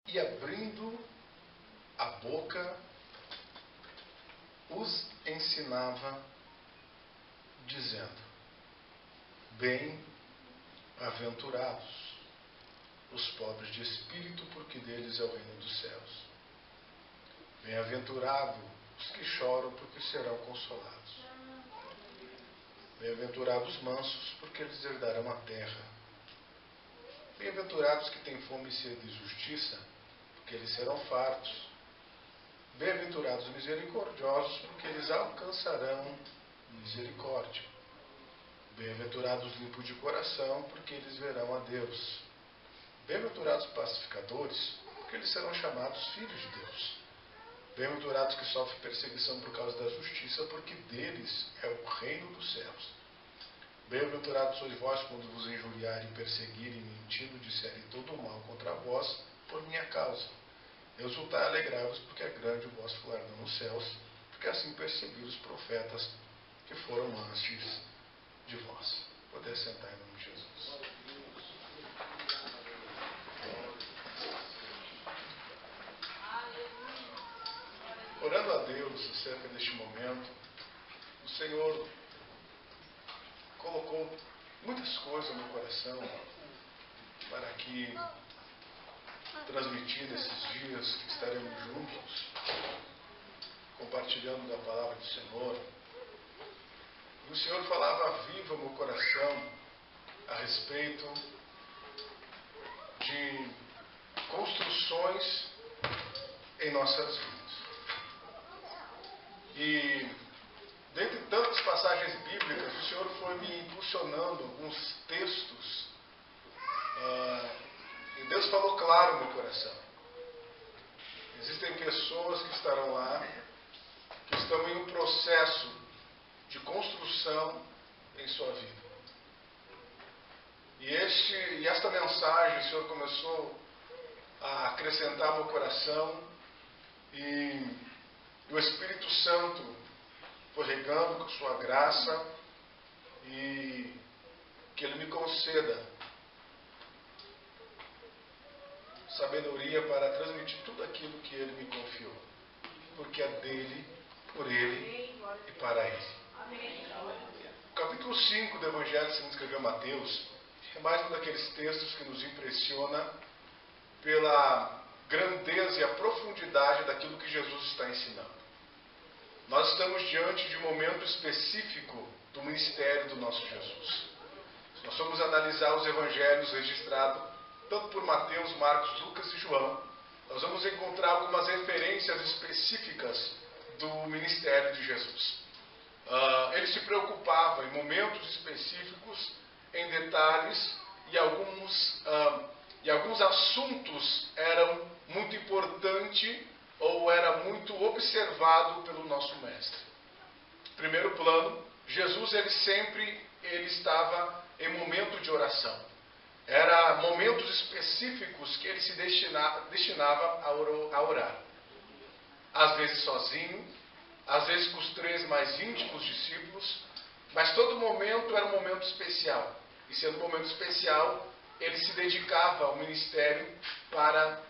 e abrindo a boca, os ensinava, dizendo: Bem-aventurados os pobres de espírito, porque deles é o reino dos céus. Bem-aventurados os que choram, porque serão consolados. Bem-aventurados os mansos, porque eles herdarão a terra. Bem-aventurados que têm fome e sede de justiça, porque eles serão fartos. Bem-aventurados os misericordiosos, porque eles alcançarão misericórdia. Bem-aventurados os limpos de coração, porque eles verão a Deus. Bem-aventurados os pacificadores, porque eles serão chamados filhos de Deus. Bem-aventurados que sofrem perseguição por causa da justiça, porque deles é o reino dos céus. Bem-aventurados sois vós quando vos injuriarem, perseguirem, mentindo, disserem todo o mal contra vós, por minha causa. Exultai e alegrai-vos, porque é grande o vosso galardão nos céus, porque assim perseguiram os profetas que foram antes de vós. Poder sentar em nome de Jesus. Orando a Deus acerca deste momento, o Senhor colocou muitas coisas no coração para que, transmitindo esses dias que estaremos juntos, compartilhando da palavra do Senhor, e o Senhor falava viva no meu coração a respeito de construções em nossas vidas. E, dentre tantas passagens bíblicas, o Senhor foi me impulsionando alguns textos, e Deus falou claro no meu coração. Existem pessoas que estarão lá, que estão em um processo de construção em sua vida. E esta mensagem o Senhor começou a acrescentar no meu coração, e o Espírito Santo foi regando com sua graça, e que Ele me conceda sabedoria para transmitir tudo aquilo que Ele me confiou, porque é dele, por Ele e para Ele. O capítulo 5 do Evangelho segundo escreveu Mateus é mais um daqueles textos que nos impressiona pela grandeza e a profundidade daquilo que Jesus está ensinando. Nós estamos diante de um momento específico do ministério do nosso Jesus. Se nós formos analisar os evangelhos registrados, tanto por Mateus, Marcos, Lucas e João, nós vamos encontrar algumas referências específicas do ministério de Jesus. Ele se preocupava em momentos específicos, em detalhes, e alguns assuntos eram muito importantes ou era muito observado pelo nosso mestre. Primeiro plano, Jesus ele estava em momento de oração. Era momentos específicos que ele se destinava a orar. Às vezes sozinho, às vezes com os 3 mais íntimos discípulos, mas todo momento era um momento especial. E sendo um momento especial, ele se dedicava ao ministério para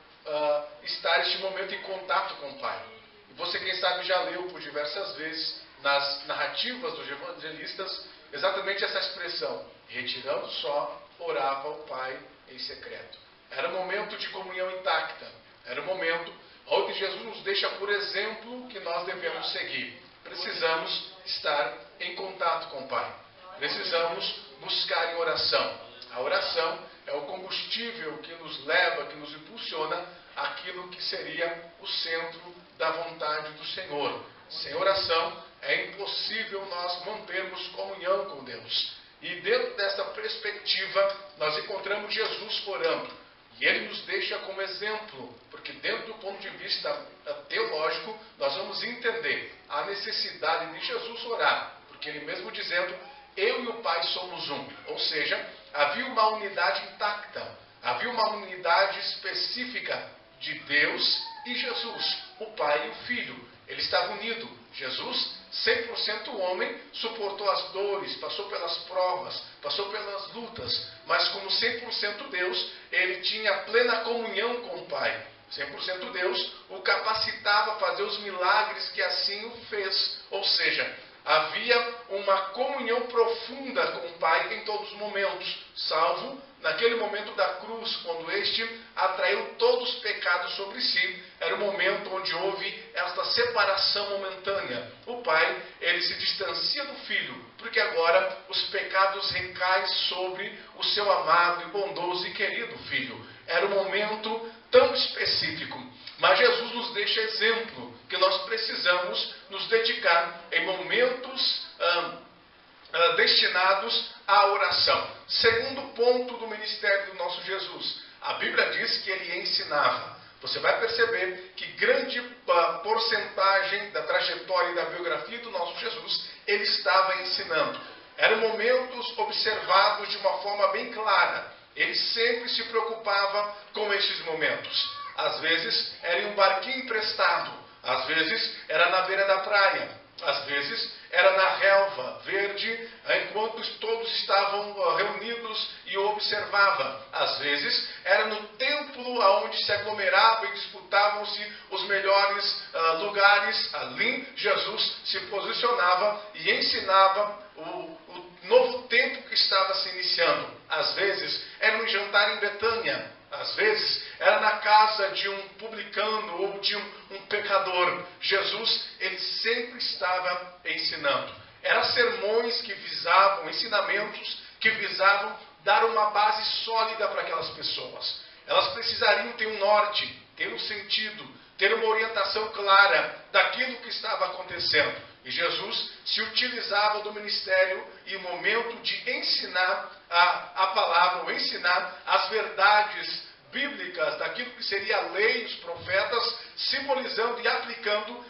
estar este momento em contato com o Pai. E você, quem sabe, já leu por diversas vezes nas narrativas dos evangelistas exatamente essa expressão: retirando só, orava ao Pai em secreto. Era um momento de comunhão intacta. Era um momento onde Jesus nos deixa por exemplo que nós devemos seguir. Precisamos estar em contato com o Pai. Precisamos buscar em oração. A oração é o combustível que nos leva, que nos impulsiona aquilo que seria o centro da vontade do Senhor. Sem oração é impossível nós mantermos comunhão com Deus. E dentro dessa perspectiva, nós encontramos Jesus orando. E Ele nos deixa como exemplo, porque dentro do ponto de vista teológico, nós vamos entender a necessidade de Jesus orar. Porque Ele mesmo dizendo: eu e o Pai somos um. Ou seja, havia uma unidade intacta. Havia uma unidade específica de Deus e Jesus, o Pai e o Filho. Ele estava unido. Jesus, 100% homem, suportou as dores, passou pelas provas, passou pelas lutas, mas como 100% Deus, ele tinha plena comunhão com o Pai. 100% Deus, o capacitava a fazer os milagres que assim o fez. Ou seja, havia uma comunhão profunda com o Pai em todos os momentos, salvo naquele momento da cruz, quando este atraiu todos os pecados sobre si. Era o momento onde houve esta separação momentânea. O Pai, ele se distancia do Filho, porque agora os pecados recaem sobre o seu amado e bondoso e querido Filho. Era um momento tão específico. Mas Jesus nos deixa exemplo que nós precisamos nos dedicar em momentos destinados à oração. Segundo ponto do ministério do nosso Jesus. A Bíblia diz que ele ensinava. Você vai perceber que grande porcentagem da trajetória e da biografia do nosso Jesus, ele estava ensinando. Eram momentos observados de uma forma bem clara. Ele sempre se preocupava com estes momentos. Às vezes era em um barquinho emprestado, às vezes era na beira da praia, às vezes era na relva verde, enquanto todos estavam reunidos e o observava. Às vezes era no templo onde se aglomeravam e disputavam-se os melhores lugares. Ali Jesus se posicionava e ensinava o novo tempo que estava se iniciando. Às vezes era um jantar em Betânia. Às vezes era na casa de um publicano ou de um pecador. Jesus, ele sempre estava ensinando. Eram sermões que visavam, ensinamentos que visavam dar uma base sólida para aquelas pessoas. Elas precisariam ter um norte, ter um sentido, ter uma orientação clara daquilo que estava acontecendo. E Jesus se utilizava do ministério e o momento de ensinar a palavra, ou ensinar as verdades bíblicas daquilo que seria a lei, os profetas, simbolizando e aplicando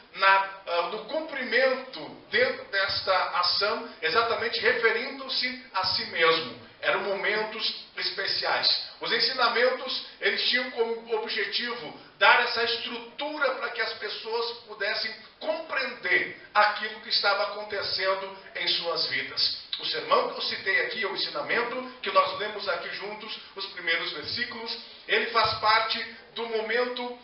no cumprimento dentro desta ação, exatamente referindo-se a si mesmo. Eram momentos especiais. Os ensinamentos, eles tinham como objetivo dar essa estrutura para que as pessoas pudessem compreender aquilo que estava acontecendo em suas vidas. O sermão que eu citei aqui, o ensinamento que nós lemos aqui juntos, os primeiros versículos, ele faz parte do momento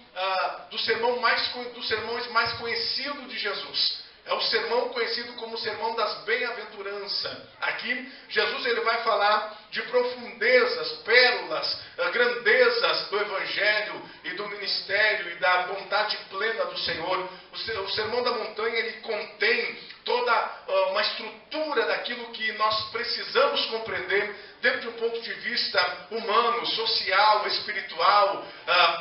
dos sermões mais conhecidos de Jesus. É o sermão conhecido como o sermão das bem-aventuranças. Aqui, Jesus ele vai falar de profundezas, pérolas, grandezas do Evangelho e do ministério e da vontade plena do Senhor. O sermão da montanha, ele contém toda uma estrutura daquilo que nós precisamos compreender dentro de um ponto de vista humano, social, espiritual,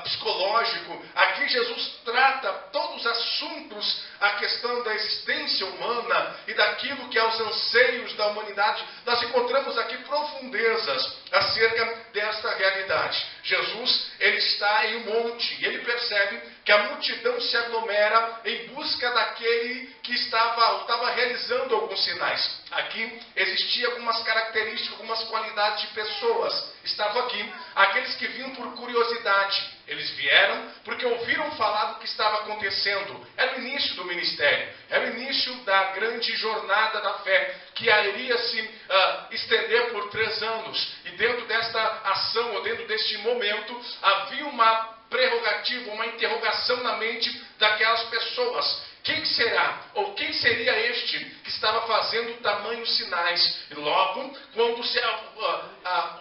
psicológico. Aqui Jesus trata todos os assuntos, a questão da existência humana e daquilo que é os anseios da humanidade. Nós encontramos aqui profundezas acerca desta realidade. Jesus, ele está em um monte e ele percebe que a multidão se aglomera em busca daquele que estava realizando alguns sinais. Aqui existiam algumas características, algumas qualidades de pessoas. Estavam aqui aqueles que vinham por curiosidade. Eles vieram porque ouviram falar do que estava acontecendo. Era o início do ministério. Era o início da grande jornada da fé, que iria se estender por 3 anos. E dentro desta ação, ou dentro deste momento, havia uma prerrogativa, uma interrogação na mente daquelas pessoas. Quem será? Ou quem seria este que estava fazendo tamanhos sinais? E logo, quando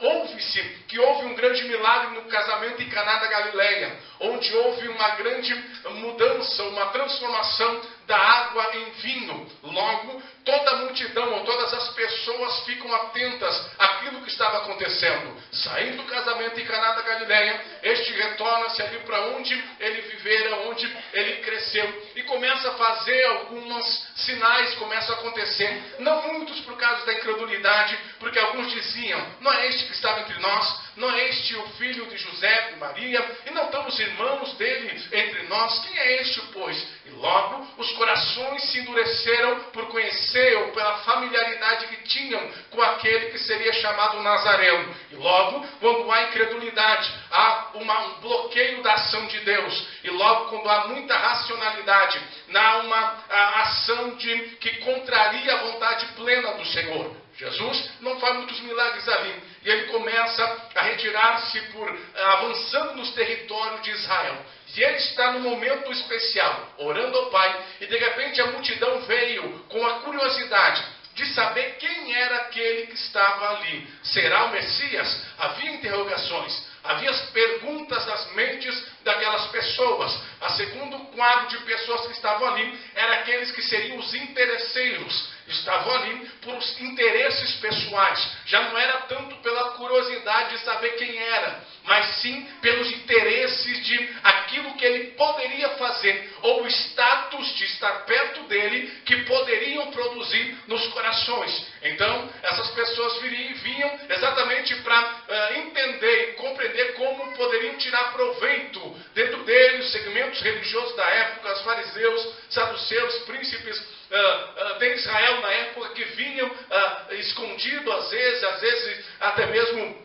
ouve-se que houve um grande milagre no casamento em Caná da Galileia, onde houve uma grande mudança, uma transformação da água em vinho. Logo, toda a multidão, ou todas as pessoas ficam atentas àquilo que estava acontecendo. Saindo do casamento em Caná da Galileia, este retorna-se ali para onde ele vivera, onde ele cresceu, e começa a fazer alguns sinais, começam a acontecer. Não muitos por causa da incredulidade, porque alguns diziam, não é este que estava entre nós? Não é este o filho de José e Maria? E não estamos irmãos dele entre nós? Quem é este, pois? E logo os corações se endureceram por conhecer ou pela familiaridade que tinham com aquele que seria chamado Nazareno. E logo, quando há incredulidade, há um bloqueio da ação de Deus. E logo, quando há muita racionalidade, há uma ação que contraria a vontade plena do Senhor. Jesus não faz muitos milagres ali. E ele começa a retirar-se avançando nos territórios de Israel. E ele está num momento especial, orando ao Pai, e de repente a multidão veio com a curiosidade de saber quem era aquele que estava ali. Será o Messias? Havia interrogações, havia as perguntas das mentes daquelas pessoas. A segundo quadro de pessoas que estavam ali eram aqueles que seriam os interesseiros. Estavam ali por interesses pessoais. Já não era tanto pela curiosidade de saber quem era, mas sim pelos interesses de aquilo que ele poderia fazer, ou o status de estar perto dele, que poderiam produzir nos corações. Então, essas pessoas vinham exatamente para entender e compreender como poderiam tirar proveito dentro deles, os segmentos religiosos da época, os fariseus, saduceus, príncipes de Israel na época, que vinham escondidos às vezes até mesmo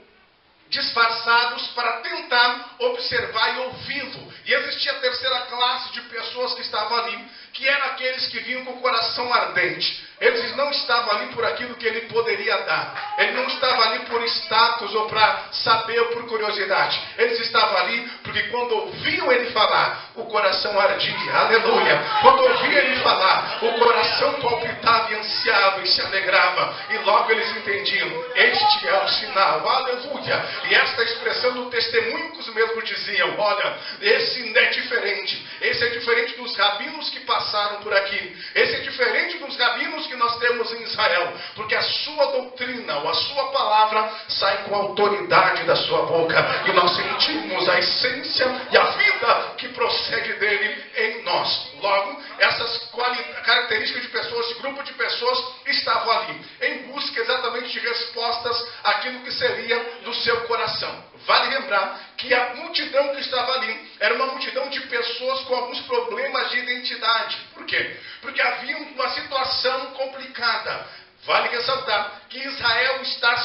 disfarçados, para tentar observar e ouvi-lo. E existia a terceira classe de pessoas que estavam ali, que eram aqueles que vinham com o coração ardente. Eles não estavam ali por aquilo que ele poderia dar. Ele não estava ali por status ou para saber ou por curiosidade. Eles estavam ali porque quando ouviam ele falar, o coração ardia. Aleluia! Quando ouviam ele falar, o coração palpitava e ansiava e se alegrava. E logo eles entendiam: este é o sinal. Aleluia! E esta expressão do testemunho que os mesmos diziam: olha, esse é diferente. Esse é diferente dos rabinos que passaram por aqui. Esse é diferente dos rabinos que nós temos em Israel, porque a sua doutrina, ou a sua palavra, sai com a autoridade da sua boca, e nós sentimos a essência e a vida que procede dele em nós. Logo, essas características de pessoas, esse grupo de pessoas estavam ali, em busca exatamente de respostas àquilo que seria do seu coração. Vale lembrar que a multidão que estava ali era uma multidão de pessoas com alguns problemas de identidade. Por quê? Porque havia uma situação complicada. Vale ressaltar que Israel está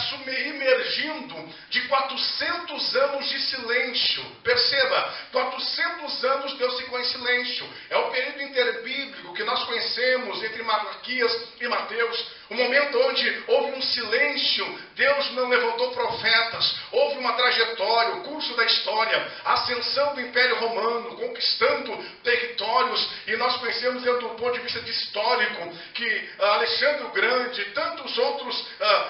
imergindo de 400 anos de silêncio. Perceba, 400 anos Deus ficou em silêncio. É o período interbíblico que nós conhecemos entre Malaquias e Mateus. O momento onde houve um silêncio, Deus não levantou profetas, houve uma trajetória, o curso da história, a ascensão do Império Romano, conquistando territórios, e nós conhecemos dentro do ponto de vista histórico, que Alexandre o Grande, tantos outros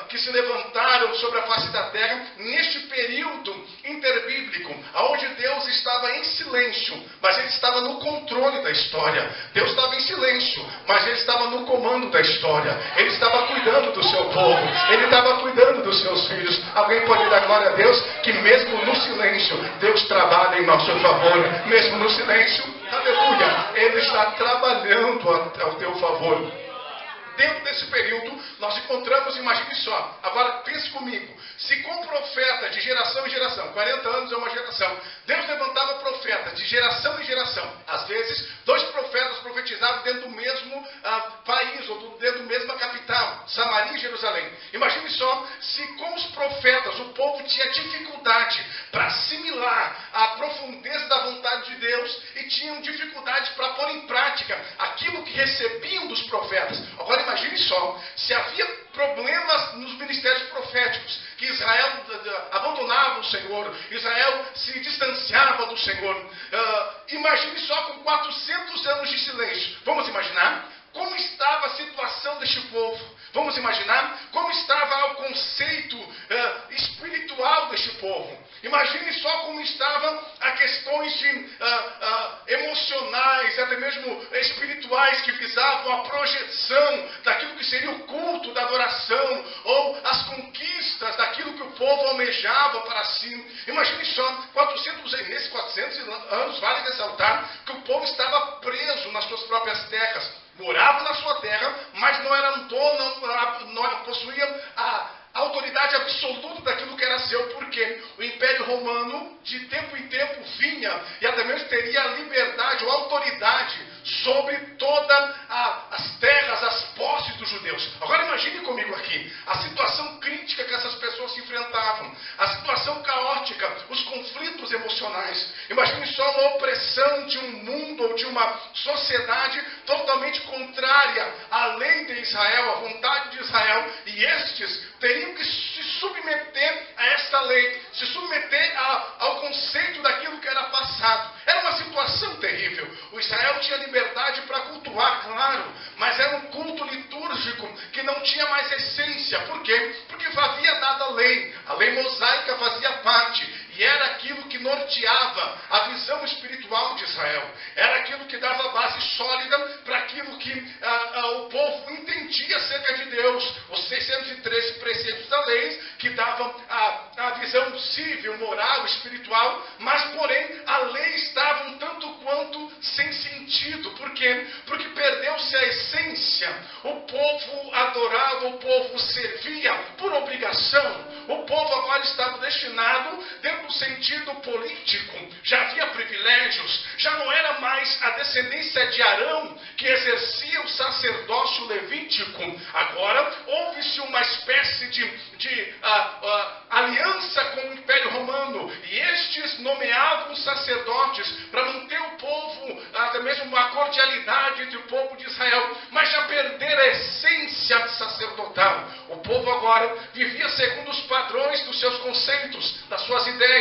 que se levantaram sobre a face da terra, neste período interbíblico, onde Deus estava em silêncio, mas ele estava no controle da história. Deus estava em silêncio, mas ele estava no comando da história. Ele estava cuidando do seu povo, ele estava cuidando dos seus filhos. Alguém pode dar glória a Deus que mesmo no silêncio Deus trabalha em nosso favor. Mesmo no silêncio, aleluia, ele está trabalhando ao teu favor. Dentro desse período, nós encontramos, imagine só, agora pense comigo, se com profeta de geração em geração, 40 anos é uma geração, Deus levantava profetas de geração em geração, às vezes, 2 profetas profetizavam dentro do mesmo país, ou dentro da mesma capital, Samaria e Jerusalém. Imagine só, se com os profetas o povo tinha dificuldade para assimilar a profundeza da vontade de Deus, e tinham dificuldade para pôr em prática aquilo que recebiam dos profetas. Agora imagine só, se havia problemas nos ministérios proféticos, que Israel abandonava o Senhor, Israel se distanciava do Senhor. Imagine só com 400 anos de silêncio. Vamos imaginar como estava a situação deste povo. Vamos imaginar como estava o conceito espiritual deste povo. Imagine só como estavam as questões emocionais, até mesmo espirituais, que visavam a projeção daquilo que seria o culto da adoração, ou as conquistas daquilo que o povo almejava para si. Imagine só, nesses 400 anos, vale ressaltar que o povo estava preso nas suas próprias terras. Morava na sua terra, mas não era dono, não possuía a autoridade absoluta daquilo que era seu, porque o Império Romano, de tempo em tempo, vinha e até mesmo teria a liberdade ou autoridade sobre todas as terras, as posses dos judeus. Agora imagine comigo aqui, a situação crítica que essas pessoas se enfrentavam, a situação caótica, os conflitos emocionais. Imagine só uma opressão de um mundo ou de uma sociedade totalmente com contrária à lei de Israel, à vontade de Israel, e estes teriam que se submeter a esta lei, se submeter ao conceito daquilo que era passado. Era uma situação terrível. O Israel tinha liberdade para cultuar, claro, mas era um culto litúrgico que não tinha mais essência. Por quê? Porque havia dado a lei mosaica fazia parte, e era aquilo que norteava a visão espiritual de Israel. Era aquilo que dava base sólida para aquilo que o povo entendia acerca de Deus. Os 613 preceitos da lei que davam a visão civil, moral, espiritual, mas porém a lei estava um tanto quanto sem sentido. Por quê? Porque perdeu-se a essência. O povo adorava, o povo servia por obrigação. O povo agora estava destinado, dentro do sentido político, já havia privilégios, já não era mais a descendência de Arão que exercia o sacerdócio levítico. Agora houve-se uma espécie de aliança com o Império Romano, e estes nomeavam os sacerdotes para manter o povo, até mesmo uma cordialidade entre o povo de Israel, mas já perderam a essência sacerdotal. O povo agora vivia segundo os padrões dos seus conceitos, das suas ideias.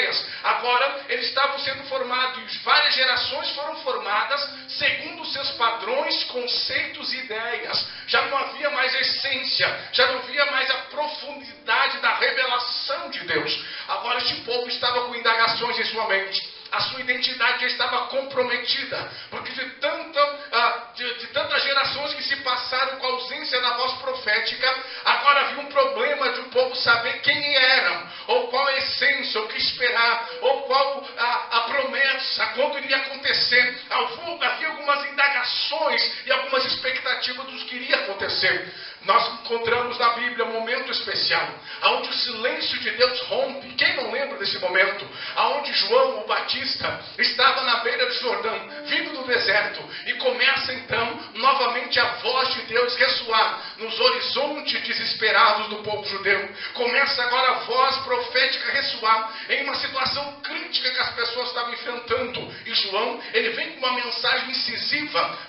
Agora eles estavam sendo formados, várias gerações foram formadas segundo os seus padrões, conceitos e ideias. Já não havia mais essência, já não havia mais a profundidade da revelação de Deus. Agora este povo estava com indagações em sua mente. A sua identidade já estava comprometida, porque de tantas gerações que se passaram com a ausência da voz profética, agora havia um problema de o povo saber quem eram, ou qual a essência, o que esperar, ou qual a promessa, quando iria acontecer. Havia algumas indagações e algumas expectativas do que iria acontecer. Nós encontramos na Bíblia um momento especial, onde o silêncio de Deus rompe. Quem não lembra desse momento? Onde João, o Batista, estava na beira do Jordão, vindo do deserto, e começa então, novamente, a voz de Deus ressoar nos horizontes desesperados do povo judeu. Começa agora a voz profética ressoar em uma situação crítica que as pessoas estavam enfrentando. E João, ele vem com uma mensagem incisiva,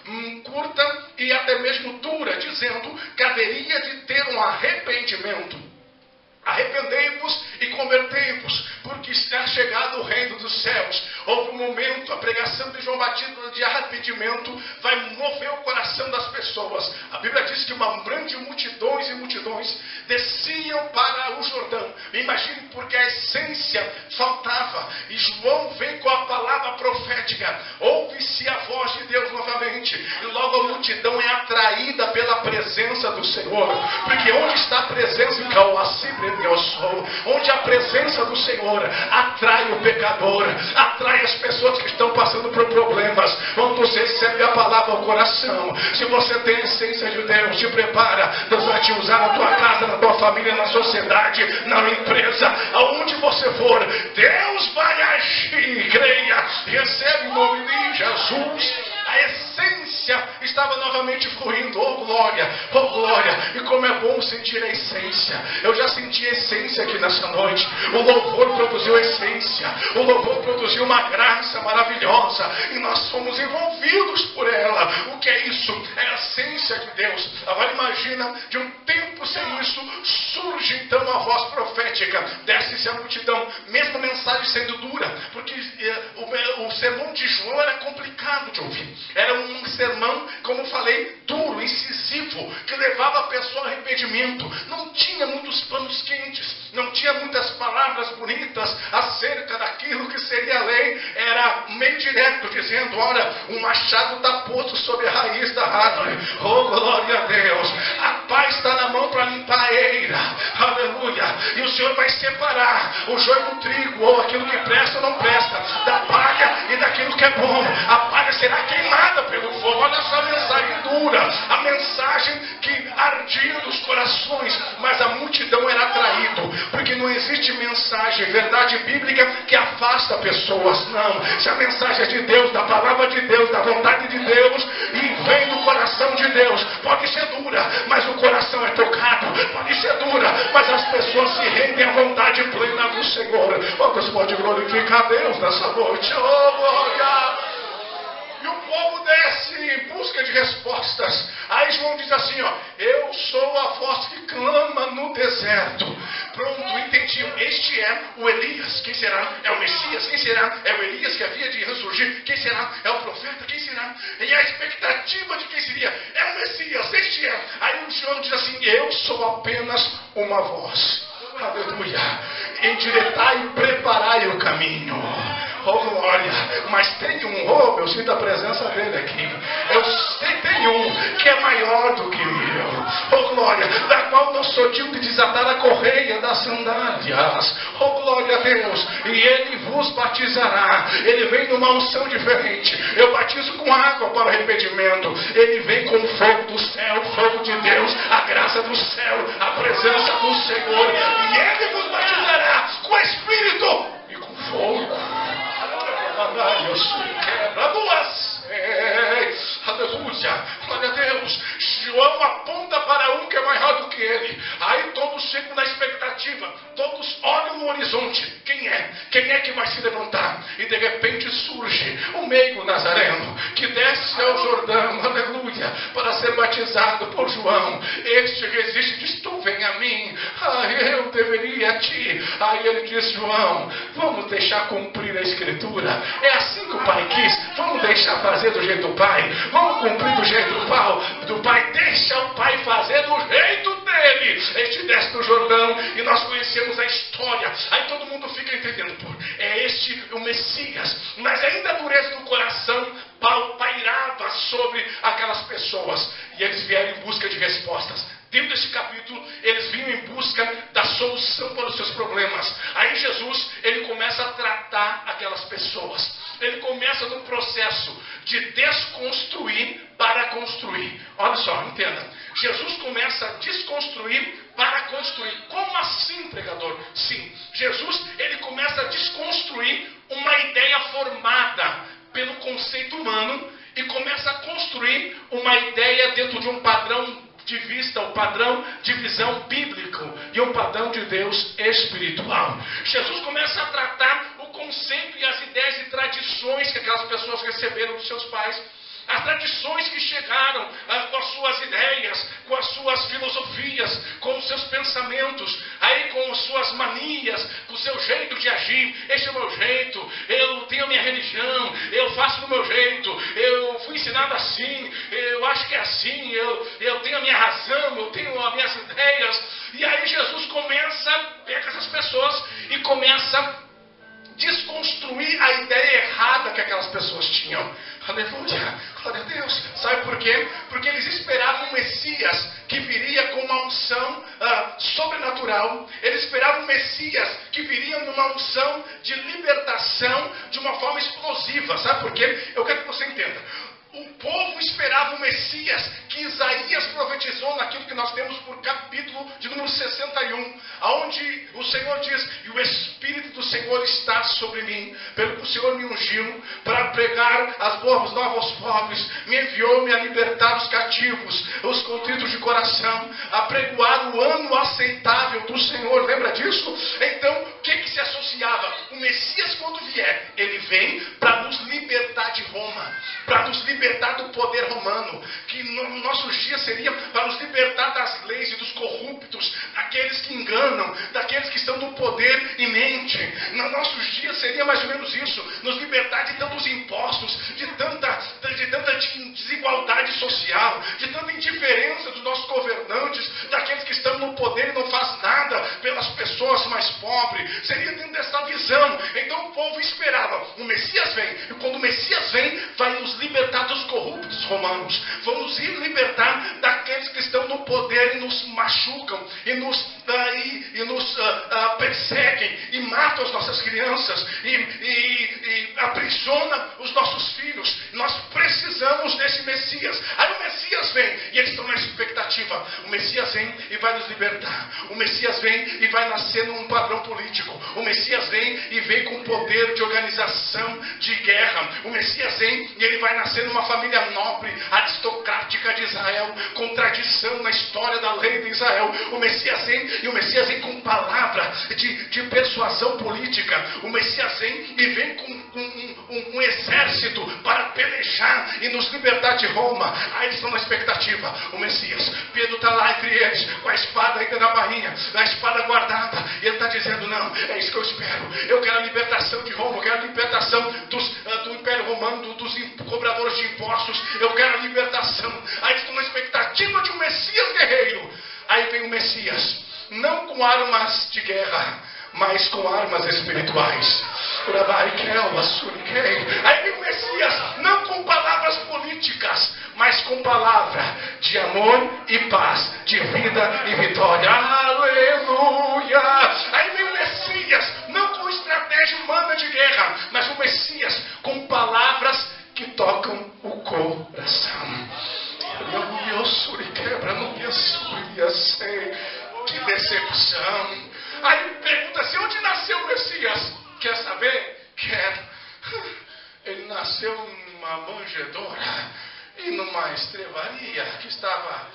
curta e até mesmo dura, dizendo que haveria de ter um arrependimento. Arrependei-vos e convertei-vos, porque está chegado o reino dos céus. Houve um momento, a pregação de João Batista de arrependimento vai mover o coração das pessoas. A Bíblia diz que uma grande multidões e multidões desciam para o Jordão. Imagine, porque a essência faltava. E João vem com a palavra profética. Ouve-se a voz de Deus novamente. E logo a multidão é atraída pela presença do Senhor. Porque onde está a presença, onde a presença do Senhor atrai o pecador, atrai as pessoas que estão passando por problemas. Quando você recebe a palavra ao coração, se você tem a essência de Deus, te prepara. Deus vai te usar na tua casa, na tua família, na sociedade, na empresa, aonde você for. Deus vai agir, creia, recebe em nome de Jesus. A essência estava novamente fluindo. Oh glória, oh glória. E como é bom sentir a essência. Eu já senti a essência aqui nessa noite. O louvor produziu essência. O louvor produziu uma graça maravilhosa, e nós fomos envolvidos por ela. O que é isso? É a essência de Deus. Agora imagina, de um tempo sem isso, surge então a voz profética. Desce-se a multidão, mesmo a mensagem sendo dura, porque o sermão de João era complicado de ouvir. Era um sermão, como falei, duro, incisivo, que levava a pessoa ao arrependimento. Não tinha muitos panos quentes, não tinha muitas palavras bonitas acerca daquilo que seria a lei. Era meio direto, dizendo: olha, o machado está posto sobre a raiz da árvore. Oh glória a Deus, a paz está na mão para limpar a eira, aleluia. E o Senhor vai separar o joio do trigo, ou aquilo que presta ou não presta, da palha e daquilo que é bom. A palha será queimada pelo fogo. Olha só a mensagem dura, a mensagem que ardia nos corações, mas a multidão era atraída, porque não existe mensagem, verdade bíblica, que afasta pessoas. Não, se a mensagem é de Deus, da palavra de Deus, da vontade de Deus, e vem do coração de Deus, pode ser dura, mas o coração é tocado. Pode ser dura, mas as pessoas se rendem à vontade plena do Senhor. Quantos pode glorificar a Deus nessa noite? Oh glória! E o povo desce em busca de respostas. Aí João diz assim, ó: eu sou a voz que clama no deserto. Pronto, entendi. Este é o Elias. Quem será? É o Messias. Quem será? É o Elias que havia de ressurgir. Quem será? É o profeta. Quem será? E a expectativa de quem seria? É o Messias. Este é. Aí o João diz assim: eu sou apenas uma voz. Aleluia. Endireitai e preparai o caminho. Oh glória. Mas tem um, eu sinto a presença dele aqui. Eu sei, tem um que é maior do que eu. Oh glória. Da qual não sou digno de desatar a correia das sandálias. Oh glória a Deus. E ele vos batizará. Ele vem numa unção diferente. Eu batizo com água para o arrependimento. Ele vem com fogo do céu, fogo de Deus, a graça do céu, a presença do Senhor. E ele vos batizará com Espírito e com fogo. Aleluia, glória a Deus. João aponta para um que é maior do que ele. Aí todos ficam na expectativa, todos olham no horizonte. Quem é? Quem é que vai se levantar? E de repente surge o meigo nazareno, que desce ao Jordão, aleluia, para ser batizado por João. Este resiste e diz: tu vem a mim. Eu deveria a ti. Aí ele diz: João, vamos deixar cumprir a Escritura. É assim que o Pai quis. Vamos deixar fazer do jeito do Pai. Vamos cumprir do jeito do Pai. Deixa o Pai fazer do jeito dele. Este desce do Jordão e nós conhecemos a história. Aí todo mundo fica entendendo: é este o Messias. Mas ainda a dureza do coração pairava sobre aquelas pessoas. E eles vieram em busca de respostas. Dentro desse capítulo, eles vinham em busca da solução para os seus problemas. Aí Jesus, ele começa a tratar aquelas pessoas. Ele começa no processo de desconstruir para construir. Olha só, entenda. Jesus começa a desconstruir para construir. Como assim, pregador? Sim, Jesus, ele começa a desconstruir uma ideia formada pelo conceito humano e começa a construir uma ideia dentro de um padrão de vista, um padrão de visão bíblico e um padrão de Deus espiritual. Jesus começa a tratar o conceito e as ideias e tradições que aquelas pessoas receberam dos seus pais. As tradições que chegaram com as suas ideias, com as suas filosofias, com os seus pensamentos, aí com as suas manias, com o seu jeito de agir. Este é o meu jeito, eu tenho a minha religião, eu faço do meu jeito, eu fui ensinado assim, eu acho que é assim, eu tenho a minha razão, eu tenho as minhas ideias. E aí Jesus começa a pegar essas pessoas e começa a desconstruir a ideia errada que aquelas pessoas tinham. Aleluia, glória a Deus. Sabe por quê? Porque eles esperavam um Messias que viria com uma unção sobrenatural. Eles esperavam um Messias que viria numa unção de libertação de uma forma explosiva. Sabe por quê? Eu quero que você entenda. O povo esperava o Messias que Isaías profetizou naquilo que nós temos por capítulo de número 61, onde o Senhor diz: e o Espírito do Senhor está sobre mim, pelo que o Senhor me ungiu para pregar as boas novas aos pobres, me enviou-me a libertar os cativos, os contritos de coração, a pregoar o ano aceitável do Senhor. Lembra disso? Então, o que se associava? O Messias, quando vier, ele vem para nos libertar de Roma, para nos libertar do poder romano, que nos nossos dias seria para nos libertar das leis e dos corruptos, daqueles que enganam, daqueles que estão no poder em mente. Nos nossos dias seria mais ou menos isso, nos libertar de tantos impostos, de tanta desigualdade social, de tanta indiferença dos nossos governantes, daqueles que estão no poder e não fazem nada pelas pessoas mais pobres. Seria dentro dessa visão. Então o povo esperava: o Messias vem, e quando o Messias vem, vai nos libertar dos corruptos romanos, vamos libertar daqueles que estão no poder e nos machucam e nos perseguem e matam as nossas crianças e aprisiona os nossos filhos. Nós precisamos desse Messias. Aí o Messias vem e eles estão na expectativa. O Messias vem e vai nos libertar. O Messias vem e vai nascer num padrão político. O Messias vem e vem com poder de organização de guerra. O Messias vem e ele vai nascer numa família nobre, aristocrática de Israel, com tradição na história da lei de Israel. O Messias vem e o Messias vem com palavra de persuasão política. O Messias vem e vem com um exército para pelejar e nos libertar de Roma. Aí eles estão na expectativa. O Messias, Pedro está lá entre eles, com a espada ainda na barrinha, a espada guardada. E ele está dizendo, não, é isso que eu espero. Eu quero a libertação de Roma, eu quero a libertação do Império Romano, dos cobradores de impostos. Eu quero a libertação. Aí eles estão na expectativa de um Messias guerreiro. Aí vem o Messias, não com armas de guerra, mas com armas espirituais. Aí vem o Messias, não com palavras políticas, mas com palavra de amor e paz, de vida e vitória. Aleluia! Aí vem o Messias, não com estratégia humana de guerra, mas o Messias com palavras que tocam o coração. Que decepção. Aí pergunta assim, onde nasceu o Messias? Quer saber? Quero. Ele nasceu numa manjedoura e numa estrevaria que estava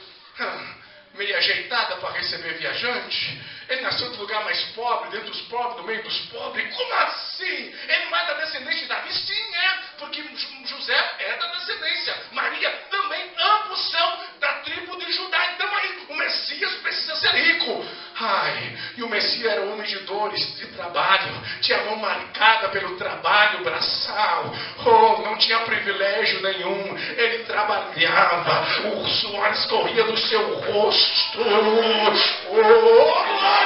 meio ajeitada para receber viajante. Ele nasceu do lugar mais pobre, dentro dos pobres, no meio dos pobres. Como assim? Ele não é da descendência de Davi? Sim, é, porque José é da descendência. Maria também, ambos são da tribo de Judá. Então aí, o Messias precisa ser rico. Ai, e o Messias era homem de dores, de trabalho. Tinha a mão marcada pelo trabalho braçal. Oh, não tinha privilégio nenhum. Ele trabalhava, o suor escorria do seu rosto. Oh, glória!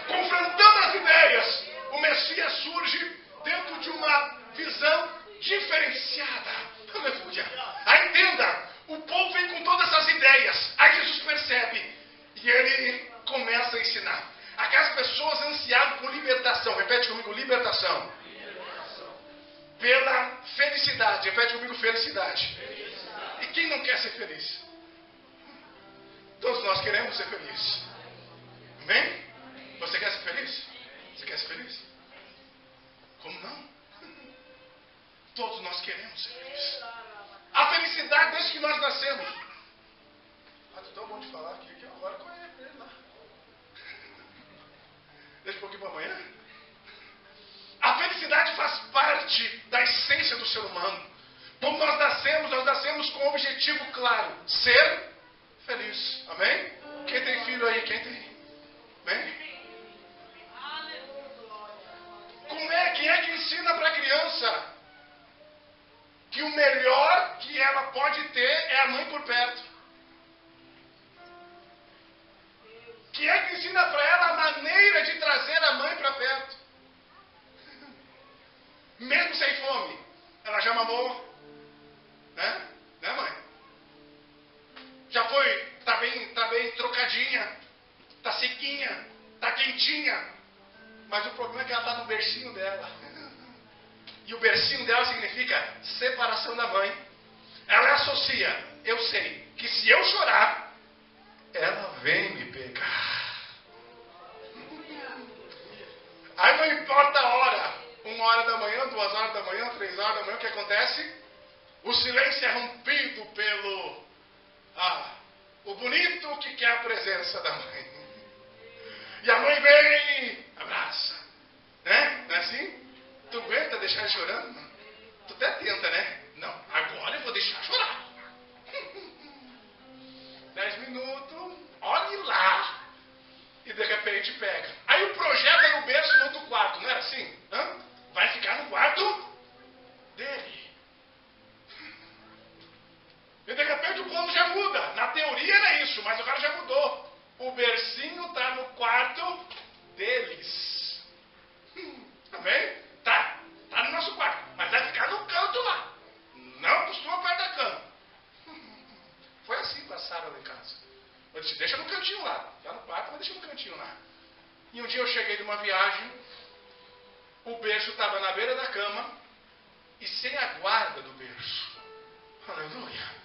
Confrontando as ideias, o Messias surge dentro de uma visão diferenciada. Aleluia! Aí entenda, o povo vem com todas essas ideias. Aí Jesus percebe e ele começa a ensinar. Aquelas pessoas ansiavam por libertação. Repete comigo, libertação. Pela felicidade. Repete comigo, felicidade. E quem não quer ser feliz? Todos nós queremos ser felizes. Amém? Você quer ser feliz? Você quer ser feliz? Como não? Todos nós queremos ser felizes. A felicidade desde que nós nascemos. Ah, tu tão bom de falar aqui que agora conhece ele lá. Deixa um pouquinho para amanhã. A felicidade faz parte da essência do ser humano. Quando nós nascemos com um objetivo claro: ser feliz. Amém? Quem tem filho aí? Quem tem? Amém? Quem é que ensina para a criança que o melhor que ela pode ter é a mãe por perto? Quem é que ensina para ela a maneira de trazer a mãe para perto? Mesmo sem fome, ela já mamou, né? Né, mãe? Já foi, tá bem trocadinha, tá sequinha, tá quentinha. Mas o problema é que ela está no bercinho dela. E o bercinho dela significa separação da mãe. Ela associa, eu sei, que se eu chorar, ela vem me pegar. Aí não importa a hora, 1h da manhã, 2h da manhã, 3h da manhã, o que acontece? O silêncio é rompido pelo o bonito que quer a presença da mãe. E a mãe vem, abraça, né? Não é assim? Tu aguenta deixar ele chorando? Tu até tenta, né? Não, agora eu vou deixar chorar. 10 minutos, olhe lá. E de repente pega. Aí o projeto era o berço no outro quarto, não era assim? Vai ficar no quarto dele. E de repente o plano já muda. Na teoria era isso, mas agora já mudou. O bercinho está no quarto deles. Amém? Tá no nosso quarto, mas vai ficar no canto lá. Não costuma perto da cama. Foi assim com a Sara lá em casa. Eu disse, deixa no cantinho lá. Tá no quarto, mas deixa no cantinho lá. E um dia eu cheguei de uma viagem, o berço estava na beira da cama e sem a guarda do berço. Aleluia.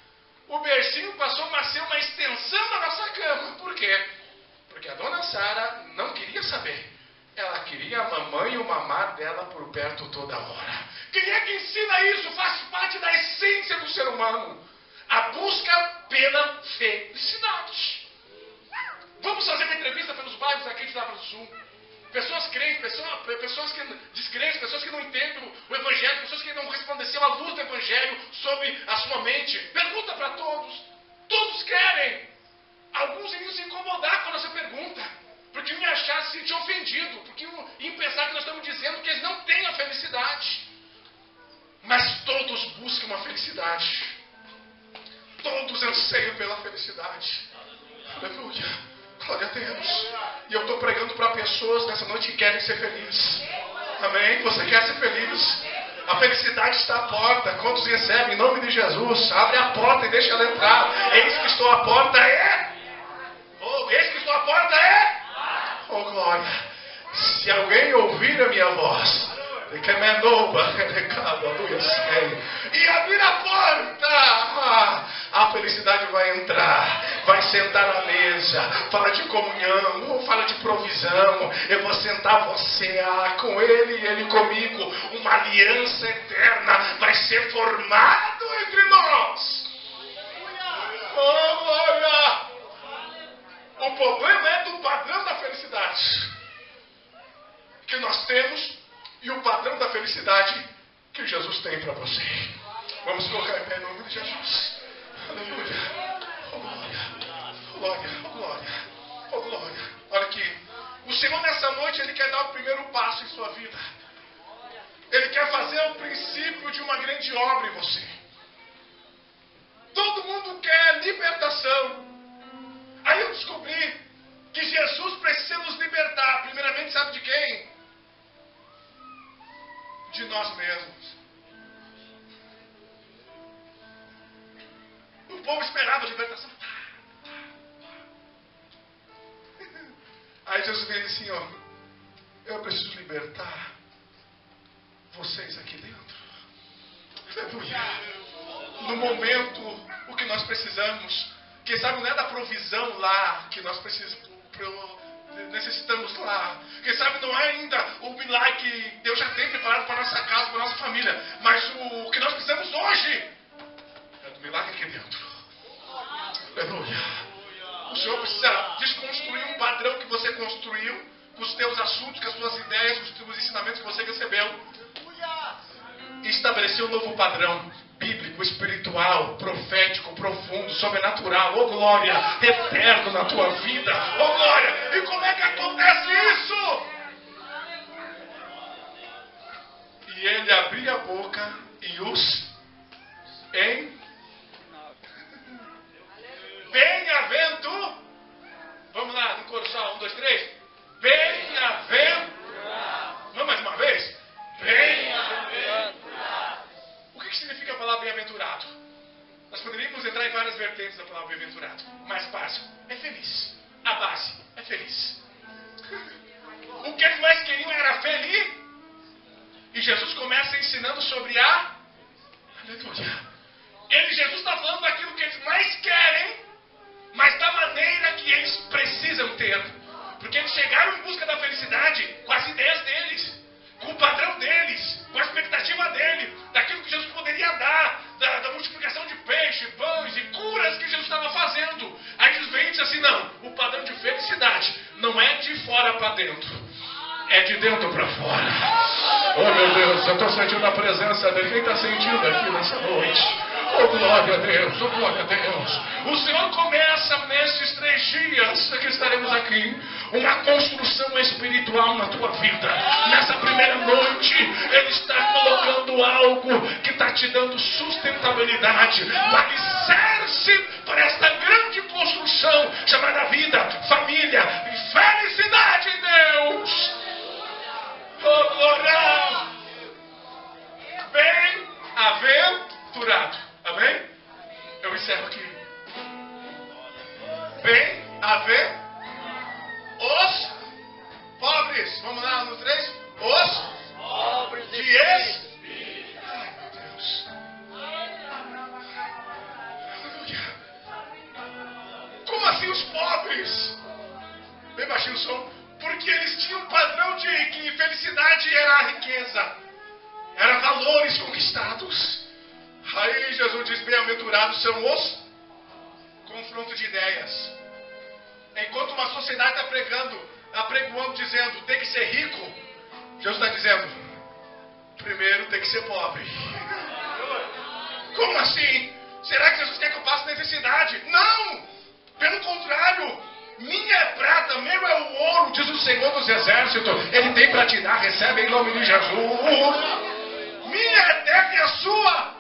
O bercinho passou a ser uma extensão da nossa cama. Por quê? Porque a dona Sara não queria saber. Ela queria a mamãe e o mamar dela por perto toda hora. Quem é que ensina isso? Faz parte da essência do ser humano. A busca pela felicidade. Vamos fazer uma entrevista pelos bairros aqui de Lavras do Sul. Pessoas crentes, pessoas que descrentes, pessoas que não entendem o Evangelho, pessoas que não resplandeceram a luz do Evangelho sobre a sua mente. Pergunta para todos. Todos querem. Alguns iriam se incomodar com a nossa pergunta, porque iam achar, se sentir ofendido, porque iam pensar que nós estamos dizendo que eles não têm a felicidade. Mas todos buscam a felicidade. Todos anseiam pela felicidade. Aleluia. Glória a Deus. E eu estou pregando para pessoas nessa noite que querem ser felizes. Amém? Você quer ser feliz? A felicidade está à porta. Quantos recebem em nome de Jesus? Abre a porta e deixa ela entrar. Eis que estou à porta eis que estou à porta oh glória. Se alguém ouvir a minha voz e abrir a porta, a felicidade vai entrar, vai sentar à mesa, fala de comunhão, fala de provisão. Eu vou sentar você com ele e ele comigo. Uma aliança eterna vai ser formada entre nós. Oh glória! O problema é do padrão da felicidade que nós temos e o padrão da felicidade que Jesus tem para você. Vamos colocar em pé em nome de Jesus. Aleluia. Oh glória. Oh glória. Oh glória. Oh glória. Olha aqui. O Senhor nessa noite, Ele quer dar o primeiro passo em sua vida. Ele quer fazer o princípio de uma grande obra em você. Todo mundo quer libertação. Aí eu descobri que Jesus precisa nos libertar. Primeiramente, sabe de quem? De nós mesmos. O povo esperava a libertação. Aí Jesus veio assim, ó. Eu preciso libertar vocês aqui dentro. Aleluia. No momento, o que nós precisamos, quem sabe não é da provisão lá que nós necessitamos lá. Quem sabe não é ainda o milagre que Deus já tem preparado para a nossa casa, para a nossa família. Mas o que nós precisamos hoje é do milagre aqui dentro. Aleluia. O Senhor precisa desconstruir um padrão que você construiu, com os teus assuntos, com as suas ideias, com os teus ensinamentos que você recebeu. E estabelecer um novo padrão bíblico, espiritual, profético, profundo, sobrenatural, oh glória, eterno na tua vida, oh glória. E como é que acontece isso? E ele abria a boca e os bem-aventurado. Vamos lá, no coro só, 1, 2, 3. Bem-aventurado. Vamos mais uma vez? Bem-aventurado. O que significa a palavra bem-aventurado? Nós poderíamos entrar em várias vertentes da palavra bem-aventurado. O mais básico é feliz. A base é feliz. O que eles mais queriam era feliz. E Jesus começa ensinando sobre a aleluia. Jesus está falando daquilo que eles mais querem, mas da maneira que eles precisam ter. Porque eles chegaram em busca da felicidade com as ideias deles, com o padrão deles, com a expectativa dele, daquilo que Jesus poderia dar, da multiplicação de peixe, pães e curas que Jesus estava fazendo. Aí Jesus vem e diz assim, não, o padrão de felicidade não é de fora para dentro, é de dentro para fora. Oh meu Deus, eu estou sentindo a presença dele. Quem está sentindo aqui nessa noite? Oh glória a Deus, oh glória a Deus. O Senhor começa nesses 3 dias que estaremos aqui, uma construção espiritual na tua vida. Nessa primeira noite, Ele está colocando algo que está te dando sustentabilidade, um alicerce para esta grande construção chamada vida, família e felicidade em Deus. Oh glória! Bem-aventurado. Amém? Eu encerro aqui. Bem-aventurado. Os pobres. Vamos lá, no 3. Os pobres de espírito. Ai, meu Deus. Aleluia. Como assim os pobres? Bem baixinho o som. Porque eles tinham um padrão de que felicidade era a riqueza. Era valores conquistados. Aí Jesus diz, bem-aventurados são os confrontos de ideias. Enquanto uma sociedade está pregando apregoando, dizendo, tem que ser rico. Jesus está dizendo, primeiro tem que ser pobre. Como assim? Será que Jesus quer que eu passe necessidade? Não! Pelo contrário, minha é prata, meu é o ouro, diz o Senhor dos Exércitos. Ele tem para te dar, recebe em nome de Jesus. Minha é terra e a sua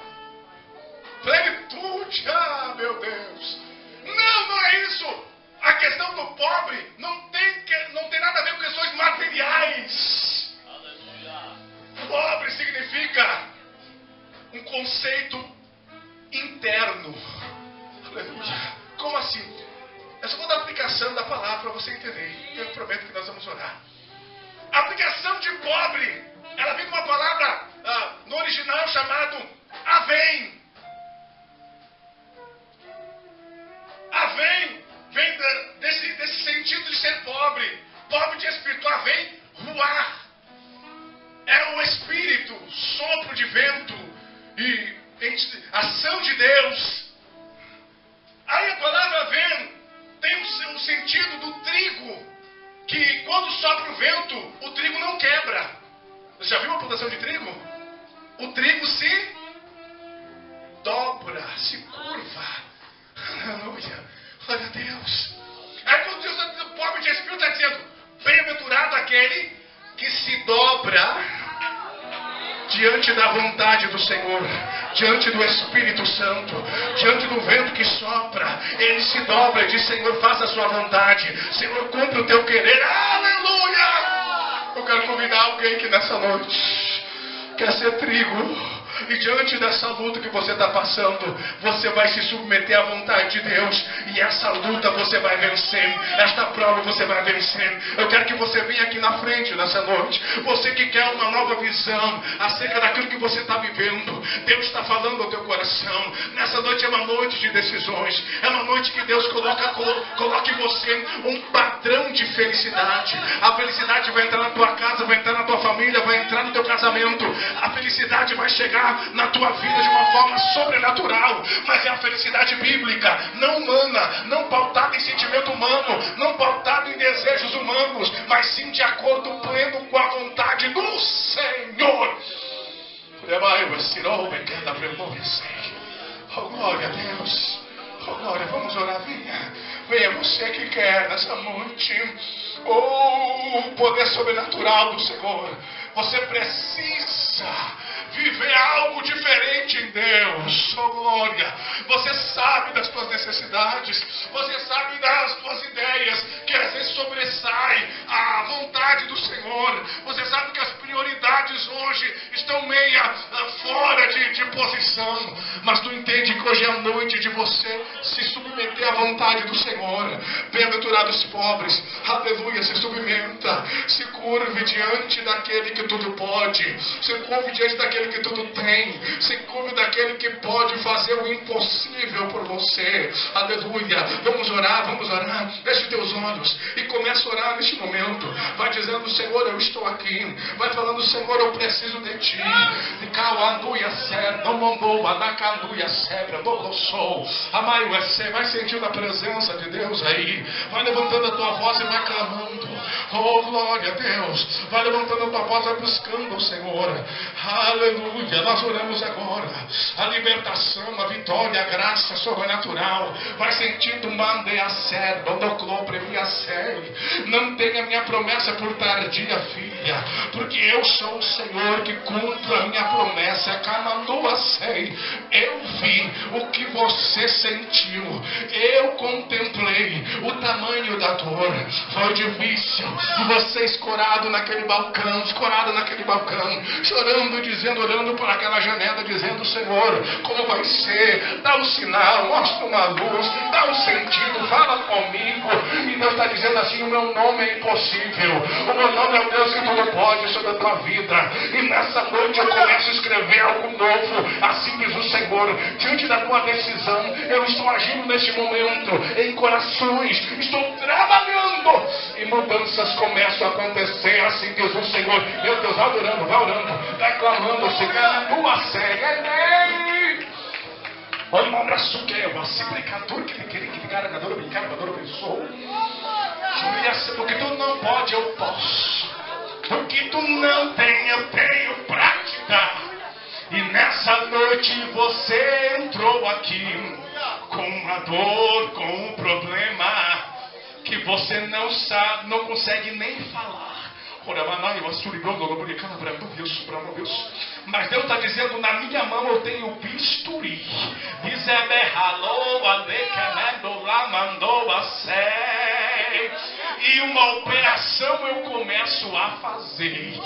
plenitude. Ah, meu Deus. Não é isso. A questão do pobre não tem nada a ver com questões materiais. Pobre significa um conceito interno. Aleluia. Como assim? Eu só vou dar a aplicação da palavra para você entender. Eu prometo que nós vamos orar. A aplicação de pobre, ela vem de uma palavra no original chamado avém. Avém vem desse sentido de ser pobre. Pobre de espírito. Avém, ruar. É o espírito, sopro de vento e ação de Deus. Aí a palavra vem, tem o sentido do trigo, que quando sopra o vento, o trigo não quebra. Você já viu uma plantação de trigo? O trigo se dobra, se curva. Aleluia, glória a Deus. Aí quando Deus está dizendo pobre de espírito, está dizendo, bem-aventurado aquele que se dobra diante da vontade do Senhor, diante do Espírito Santo, diante do vento que sopra. Ele se dobra e diz, Senhor, faça a sua vontade, Senhor, cumpre o teu querer. Aleluia! Eu quero convidar alguém que nessa noite quer ser trigo. E diante dessa luta que você está passando, você vai se submeter à vontade de Deus. E essa luta você vai vencer. Esta prova você vai vencer. Eu quero que você venha aqui na frente nessa noite. Você que quer uma nova visão acerca daquilo que você está vivendo. Deus está falando ao teu coração. Nessa noite é uma noite de decisões. É uma noite que Deus coloque em você um padrão de felicidade. A felicidade vai entrar na tua casa, vai entrar na tua família, vai entrar no teu casamento. A felicidade vai chegar na tua vida de uma forma sobrenatural, mas é a felicidade bíblica, não humana, não pautada em sentimento humano, não pautada em desejos humanos, mas sim de acordo pleno com a vontade do Senhor. Oh, glória a Deus. Oh, glória, vamos orar, venha você que quer nessa noite, o poder sobrenatural do Senhor. Você precisa viver algo diferente em Deus. Oh, glória. Você sabe das tuas necessidades, você sabe das tuas ideias, que às vezes sobressai a vontade do Senhor. Você sabe que as prioridades hoje estão meia fora de posição, mas tu entende que hoje é a noite de você se submeter à vontade do Senhor. Bem-aventurados pobres, aleluia, se submeta, se curve diante daquele que tudo pode, se curve diante daquele que tudo tem, se curve daquele que pode fazer o impossível por você. Aleluia. Vamos orar. Feche teus olhos e começa a orar neste momento. Vai dizendo, Senhor, eu estou aqui. Vai falando, Senhor, eu preciso de ti. Vai sentindo a presença de Deus aí. Vai levantando a tua voz e vai clamando. Oh, glória a Deus. Vai levantando a tua voz, vai buscando o Senhor. Aleluia. Nós oramos agora a libertação, a vitória, a graça sobrenatural. Vai sentindo não tenha minha promessa por tardia, filha, porque eu sou o Senhor que cumpro a minha promessa. Eu vi o que você sentiu, eu contemplei o tamanho da dor. Foi difícil, você escorado naquele balcão, chorando, dizendo, orando por aquela janela, dizendo, Senhor, como vai ser? Dá um sinal, mostra uma luz, dá um sentido, fala comigo. E Deus está dizendo assim, o meu nome é impossível, o meu nome é o Deus que tudo pode sobre a tua vida. E nessa noite eu começo a escrever algo novo, assim diz o Senhor. Diante da tua decisão, eu estou agindo neste momento em corações, estou trabalhando e mudanças começam a acontecer, assim diz o Senhor. Meu Deus, vai orando, vai clamando, Senhor, a tua série. Olha um abraço que é uma simplicador que ele queria que carregador, bem carregador, pensou. O que tu não pode, eu posso. O que tu não tem, eu tenho pra te dar. E nessa noite você entrou aqui com uma dor, com um problema que você não sabe, não consegue nem falar. Mas Deus está dizendo, na minha mão eu tenho bisturi. E uma operação eu começo a fazer.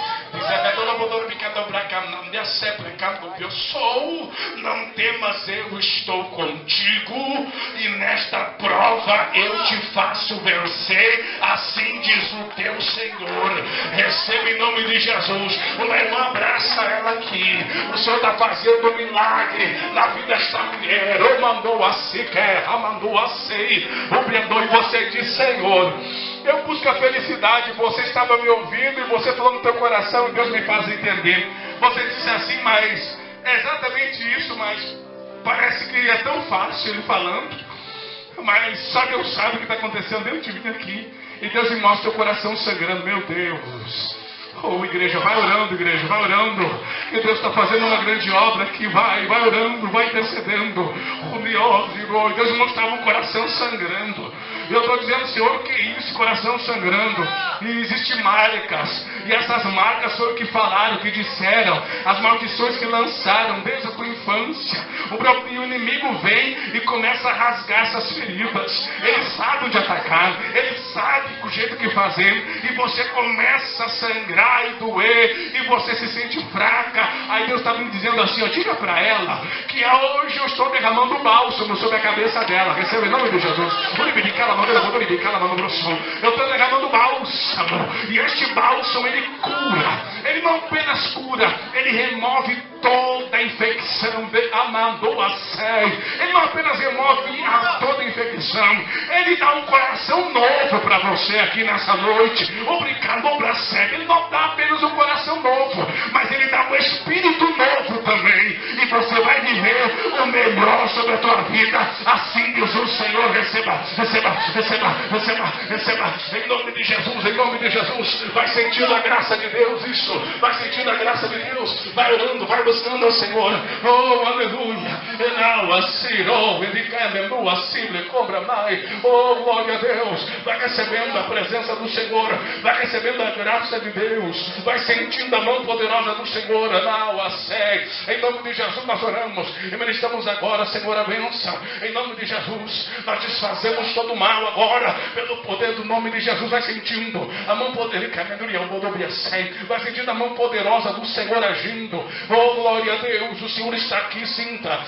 Eu sou, não temas, eu estou contigo. E nesta prova eu te faço vencer. Assim diz o teu Senhor. Receba em nome de Jesus. Uma irmã, abraça ela aqui. O Senhor está fazendo um milagre na vida desta mulher. Ou mandou a si, quer, mandou a si. Obrigou e você diz, Senhor, eu busco a felicidade. Você estava me ouvindo e você falou no teu coração e Deus me faz entender. Você disse assim, mas é exatamente isso, mas parece que é tão fácil ele falando. Mas só Deus sabe o que está acontecendo. Eu te vim aqui e Deus me mostra o coração sangrando. Meu Deus. Oh, igreja, vai orando, igreja, vai orando. Que Deus está fazendo uma grande obra aqui. Vai orando, vai intercedendo. Deus me mostrava um coração sangrando. E eu estou dizendo, Senhor, o que é isso? Coração sangrando. E existem marcas. E essas marcas foram que falaram, que disseram. As maldições que lançaram desde a tua infância. O inimigo vem e começa a rasgar essas feridas. Ele sabe onde atacar. Ele sabe o jeito que fazer. E você começa a sangrar e doer. E você se sente fraca. Aí Deus está me dizendo assim, ó, diga para ela que hoje eu estou derramando bálsamo sobre a cabeça dela. Receba em nome de Jesus. Eu estou derramando bálsamo. E este bálsamo ele cura. Ele não apenas cura, ele remove toda a infecção. Ele não apenas remove toda a infecção, ele dá um coração novo para você aqui nessa noite. Obrigado, ele não dá apenas um coração novo, mas ele dá um espírito novo também. E você vai viver o melhor sobre a tua vida. Assim diz o Senhor. Receba. Em nome de Jesus, em nome de Jesus. Vai sentindo a graça de Deus. Isso, vai sentindo a graça de Deus. Vai orando, vai buscando ao Senhor. Oh, aleluia. Oh, glória a Deus. Vai recebendo a presença do Senhor. Vai recebendo a graça de Deus. Vai sentindo a mão poderosa do Senhor. Em nome de Jesus nós oramos e ministramos agora, Senhor, a bênção. Em nome de Jesus nós desfazemos todo o mal agora, pelo poder do nome de Jesus. Vai sentindo a mão poderosa, vai sentindo a mão poderosa do Senhor agindo. Oh, glória a Deus, o Senhor está aqui, sinta.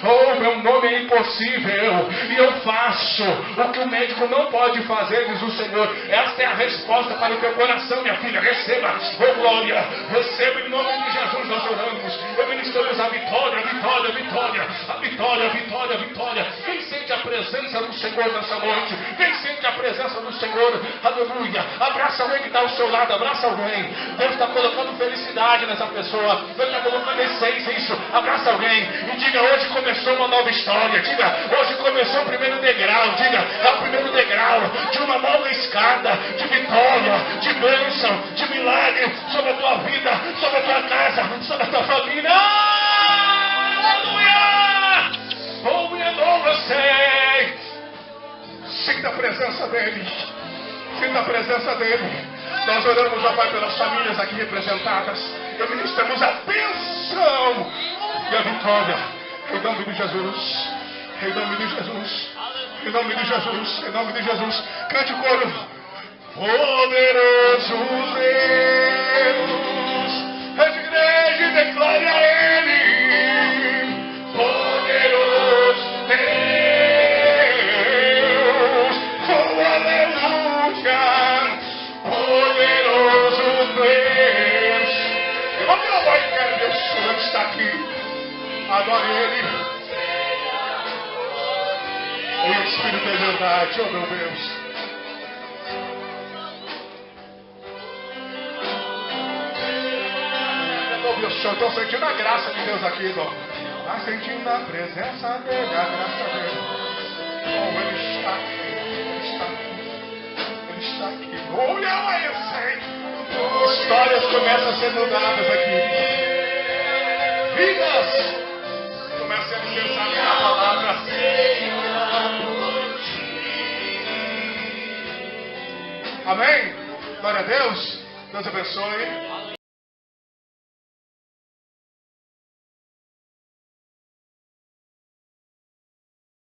Oh, meu nome é impossível e eu faço o que o médico não pode fazer, diz o Senhor. Esta é a resposta para o teu coração, minha filha. Receba, oh glória, receba em nome de Jesus. Nós oramos e ministramos a vitória. Quem sente a presença do Senhor nessa noite? Quem sente a presença do Senhor? Aleluia. Abraça alguém que está ao seu lado, abraça alguém. Deus está colocando felicidade nessa pessoa. Deus está colocando essência, isso. Abraça alguém e diga, hoje começou uma nova história. Diga, hoje começou o primeiro degrau. Diga, é o primeiro degrau de uma nova escada de vitória, de bênção, de milagre sobre a tua vida, sobre a tua casa, sobre a tua família. Aleluia! Oh, eu louvo você. Sinta a presença dele. Sinta a presença dele. Nós oramos, ó Pai, pelas famílias aqui representadas. E ministramos a bênção e a vitória. Em nome de Jesus. Em nome de Jesus. Em nome de Jesus. Em nome de Jesus. Cante o coro. Poderoso Deus. A igreja declare a Ele. Poderoso Deus. Oh, aleluia. Poderoso Deus. Levante a voz, quero ver o Senhor está aqui. Adore Ele. O Espírito é verdade, oh meu Deus. Eu estou sentindo a graça de Deus aqui, irmão. Está sentindo a presença dele, a graça dele. Oh, Ele está aqui. Ele está aqui. Ele está aqui. Oh, eu sei. Histórias começam a ser mudadas aqui. Vidas começam a ser usadas na palavra. Amém? Glória a Deus. Deus abençoe.